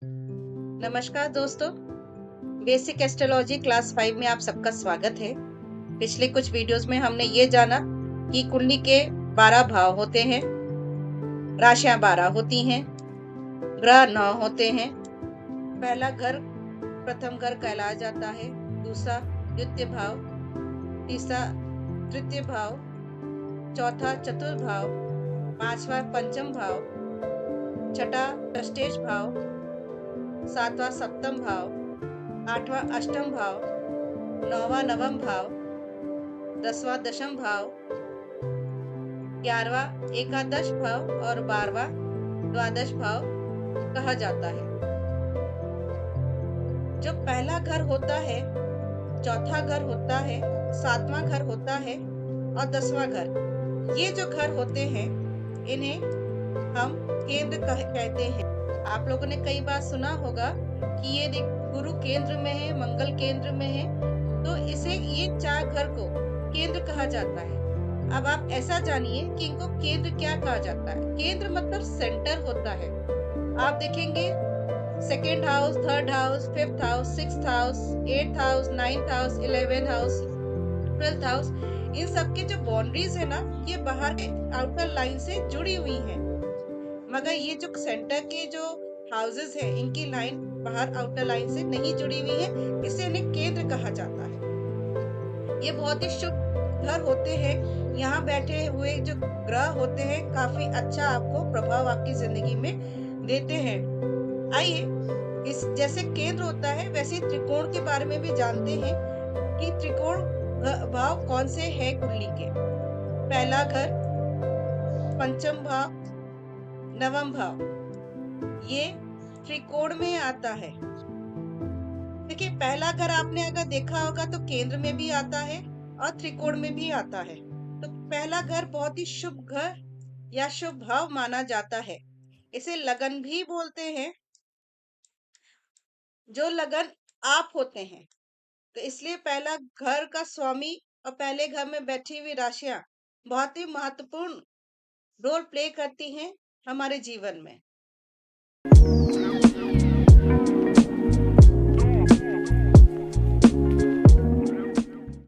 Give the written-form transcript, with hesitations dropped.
नमस्कार दोस्तों। Basic astrology class 5 में आप सबका स्वागत है। पिछले कुछ वीडियोस में हमने ये जाना कि कुंडली के 12 भाव होते हैं, राशियां 12 होती हैं, ग्रह 9 होते हैं। पहला घर प्रथम घर कहलाया जाता है, दूसरा द्वितीय भाव, तीसरा तृतीय भाव, चौथा चतुर्थ भाव, पांचवा पंचम भाव, छठा षष्ठेश भाव, सातवां सप्तम भाव, आठवां अष्टम भाव, नौवां नवम भाव, 10वां दशम भाव, 11वां एकादश भाव और 12वां द्वादश भाव कहा जाता है। जो पहला घर होता है, चौथा घर होता है, सातवां घर होता है और 10वां घर, ये जो घर होते हैं इन्हें हम केंद्र कहते हैं। आप लोगों ने कई बार सुना होगा कि ये गुरु केंद्र में है, मंगल केंद्र में है, तो इसे ये 4 घर को केंद्र कहा जाता है। अब आप ऐसा जानिए कि इनको केंद्र क्या कहा जाता है। केंद्र मतलब सेंटर होता है। आप देखेंगे second house, third house, fifth house, sixth house, eighth house, ninth house, 11th house, 12th house, इन सब के जो बाउंड्रीज है ना, ये बाहर के आउटर लाइन से जुड़ी हुई हैं। मगर ये जो सेंटर के जो हाउसेस हैं, इनकी लाइन बाहर आउटर लाइन से नहीं जुड़ी हुई है, इसे इन्हें केंद्र कहा जाता है। ये बहुत ही शुभ घर होते हैं। यहाँ बैठे हुए जो ग्रह होते हैं काफी अच्छा आपको प्रभाव आपकी जिंदगी में देते हैं। आइए, इस जैसे केंद्र होता है वैसे त्रिकोण के बारे में भी जानते हैं कि त्रिकोण भाव कौन से हैं कुंडली के। पहला घर, पंचम भाव, नवम भाव, ये त्रिकोण में आता है। देखिए, पहला घर आपने अगर देखा होगा तो केंद्र में भी आता है और त्रिकोण में भी आता है। तो पहला घर बहुत ही शुभ घर या शुभ भाव माना जाता है। इसे लगन भी बोलते हैं। जो लगन आप होते हैं, तो इसलिए पहला घर का स्वामी और पहले घर में बैठी हुई राशियां बहुत ही महत्वपूर्ण रोल प्ले करती हैं हमारे जीवन में।